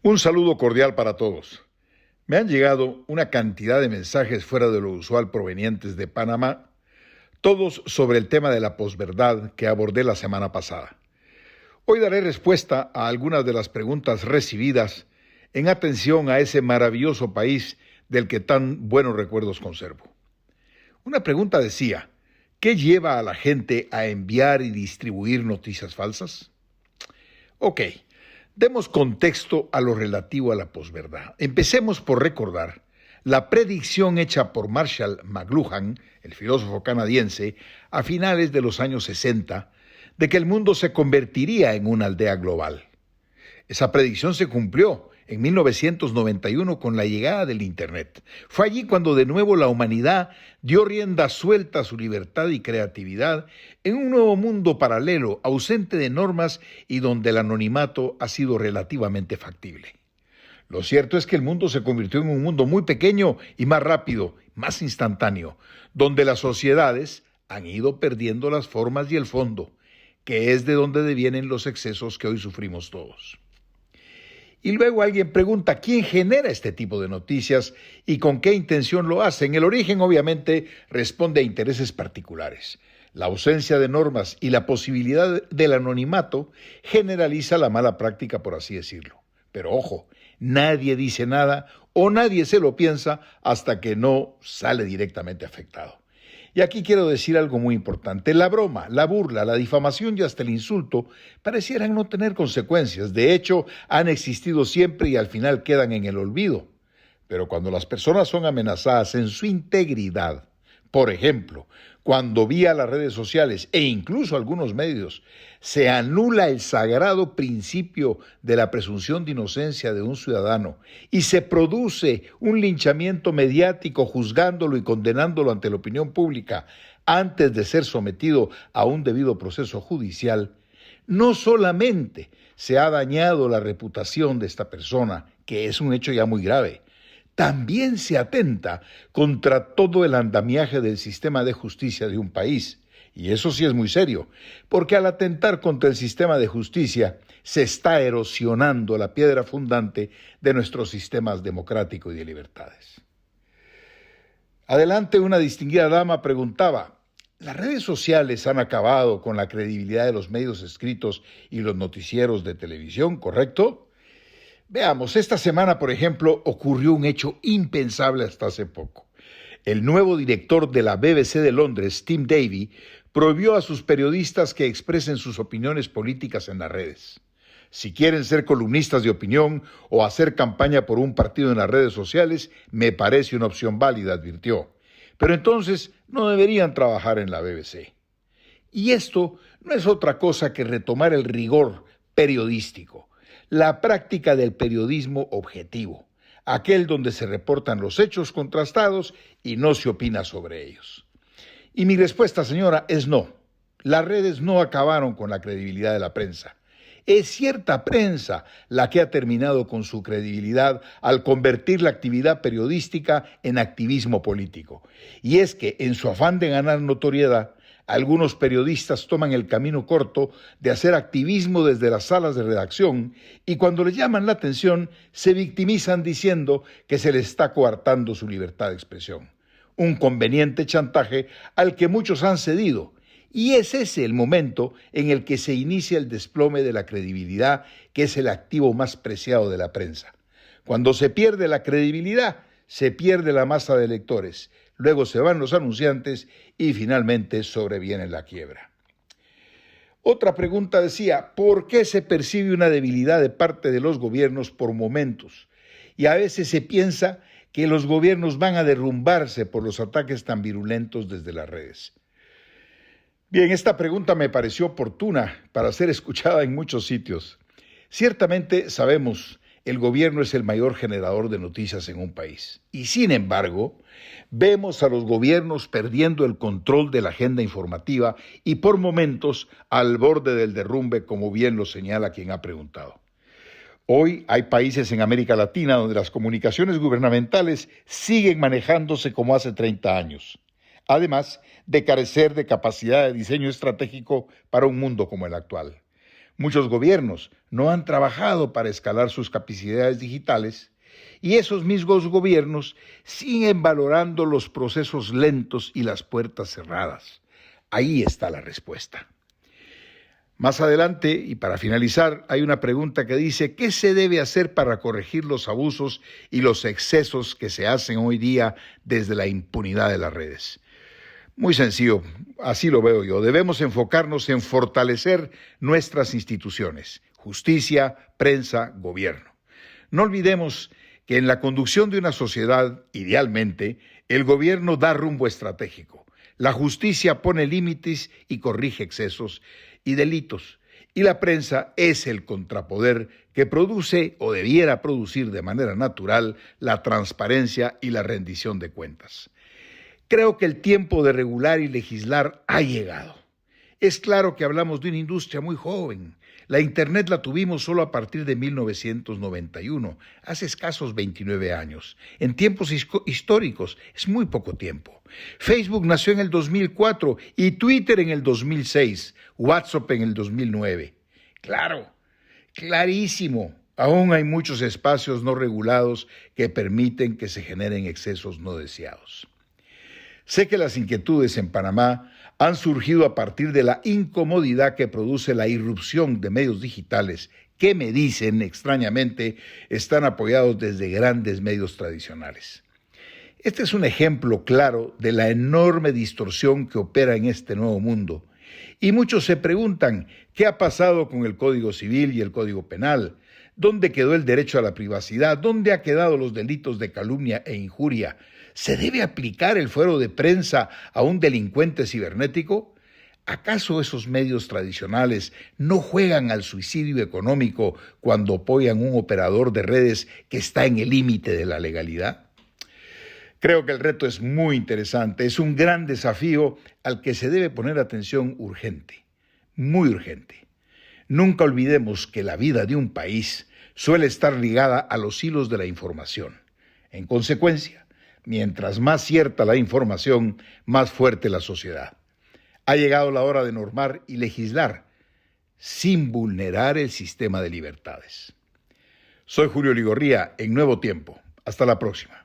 Un saludo cordial para todos. Me han llegado una cantidad de mensajes fuera de lo usual provenientes de Panamá, todos sobre el tema de la posverdad que abordé la semana pasada. Hoy daré respuesta a algunas de las preguntas recibidas en atención a ese maravilloso país del que tan buenos recuerdos conservo. Una pregunta decía, ¿qué lleva a la gente a enviar y distribuir noticias falsas? Ok. Demos contexto a lo relativo a la posverdad. Empecemos por recordar la predicción hecha por Marshall McLuhan, el filósofo canadiense, a finales de los años 60, de que el mundo se convertiría en una aldea global. Esa predicción se cumplió en 1991 con la llegada del Internet. Fue allí cuando de nuevo la humanidad dio rienda suelta a su libertad y creatividad en un nuevo mundo paralelo, ausente de normas y donde el anonimato ha sido relativamente factible. Lo cierto es que el mundo se convirtió en un mundo muy pequeño y más rápido, más instantáneo, donde las sociedades han ido perdiendo las formas y el fondo, que es de donde devienen los excesos que hoy sufrimos todos. Y luego alguien pregunta, ¿quién genera este tipo de noticias y con qué intención lo hacen? El origen obviamente responde a intereses particulares. La ausencia de normas y la posibilidad del anonimato generaliza la mala práctica, por así decirlo. Pero ojo, nadie dice nada o nadie se lo piensa hasta que no sale directamente afectado. Y aquí quiero decir algo muy importante. La broma, la burla, la difamación y hasta el insulto parecieran no tener consecuencias. De hecho, han existido siempre y al final quedan en el olvido. Pero cuando las personas son amenazadas en su integridad, por ejemplo, cuando vía las redes sociales e incluso algunos medios se anula el sagrado principio de la presunción de inocencia de un ciudadano y se produce un linchamiento mediático juzgándolo y condenándolo ante la opinión pública antes de ser sometido a un debido proceso judicial, no solamente se ha dañado la reputación de esta persona, que es un hecho ya muy grave, también se atenta contra todo el andamiaje del sistema de justicia de un país. Y eso sí es muy serio, porque al atentar contra el sistema de justicia se está erosionando la piedra fundante de nuestros sistemas democráticos y de libertades. Adelante, una distinguida dama preguntaba, ¿las redes sociales han acabado con la credibilidad de los medios escritos y los noticieros de televisión, correcto? Veamos, esta semana, por ejemplo, ocurrió un hecho impensable hasta hace poco. El nuevo director de la BBC de Londres, Tim Davie, prohibió a sus periodistas que expresen sus opiniones políticas en las redes. Si quieren ser columnistas de opinión o hacer campaña por un partido en las redes sociales, me parece una opción válida, advirtió. Pero entonces no deberían trabajar en la BBC. Y esto no es otra cosa que retomar el rigor periodístico. La práctica del periodismo objetivo, aquel donde se reportan los hechos contrastados y no se opina sobre ellos. Y mi respuesta, señora, es no. Las redes no acabaron con la credibilidad de la prensa. Es cierta prensa la que ha terminado con su credibilidad al convertir la actividad periodística en activismo político. Y es que, en su afán de ganar notoriedad, algunos periodistas toman el camino corto de hacer activismo desde las salas de redacción y cuando les llaman la atención se victimizan diciendo que se les está coartando su libertad de expresión. Un conveniente chantaje al que muchos han cedido. Y es ese el momento en el que se inicia el desplome de la credibilidad, que es el activo más preciado de la prensa. Cuando se pierde la credibilidad, se pierde la masa de lectores. Luego se van los anunciantes y finalmente sobreviene la quiebra. Otra pregunta decía, ¿por qué se percibe una debilidad de parte de los gobiernos por momentos? Y a veces se piensa que los gobiernos van a derrumbarse por los ataques tan virulentos desde las redes. Bien, esta pregunta me pareció oportuna para ser escuchada en muchos sitios. Ciertamente sabemos, el gobierno es el mayor generador de noticias en un país. Y sin embargo, vemos a los gobiernos perdiendo el control de la agenda informativa y por momentos al borde del derrumbe, como bien lo señala quien ha preguntado. Hoy hay países en América Latina donde las comunicaciones gubernamentales siguen manejándose como hace 30 años. Además de carecer de capacidad de diseño estratégico para un mundo como el actual. Muchos gobiernos no han trabajado para escalar sus capacidades digitales y esos mismos gobiernos siguen valorando los procesos lentos y las puertas cerradas. Ahí está la respuesta. Más adelante, y para finalizar, hay una pregunta que dice: ¿qué se debe hacer para corregir los abusos y los excesos que se hacen hoy día desde la impunidad de las redes? Muy sencillo, así lo veo yo. Debemos enfocarnos en fortalecer nuestras instituciones: justicia, prensa, gobierno. No olvidemos que en la conducción de una sociedad, idealmente, el gobierno da rumbo estratégico. La justicia pone límites y corrige excesos y delitos. Y la prensa es el contrapoder que produce o debiera producir de manera natural la transparencia y la rendición de cuentas. Creo que el tiempo de regular y legislar ha llegado. Es claro que hablamos de una industria muy joven. La Internet la tuvimos solo a partir de 1991, hace escasos 29 años. En tiempos históricos es muy poco tiempo. Facebook nació en el 2004 y Twitter en el 2006, WhatsApp en el 2009. Claro, clarísimo. Aún hay muchos espacios no regulados que permiten que se generen excesos no deseados. Sé que las inquietudes en Panamá han surgido a partir de la incomodidad que produce la irrupción de medios digitales que, me dicen extrañamente, están apoyados desde grandes medios tradicionales. Este es un ejemplo claro de la enorme distorsión que opera en este nuevo mundo. Y muchos se preguntan: ¿qué ha pasado con el Código Civil y el Código Penal? ¿Dónde quedó el derecho a la privacidad? ¿Dónde han quedado los delitos de calumnia e injuria? ¿Se debe aplicar el fuero de prensa a un delincuente cibernético? ¿Acaso esos medios tradicionales no juegan al suicidio económico cuando apoyan un operador de redes que está en el límite de la legalidad? Creo que el reto es muy interesante, es un gran desafío al que se debe poner atención urgente, muy urgente. Nunca olvidemos que la vida de un país suele estar ligada a los hilos de la información. En consecuencia, mientras más cierta la información, más fuerte la sociedad. Ha llegado la hora de normar y legislar sin vulnerar el sistema de libertades. Soy Julio Ligorría en Nuevo Tiempo. Hasta la próxima.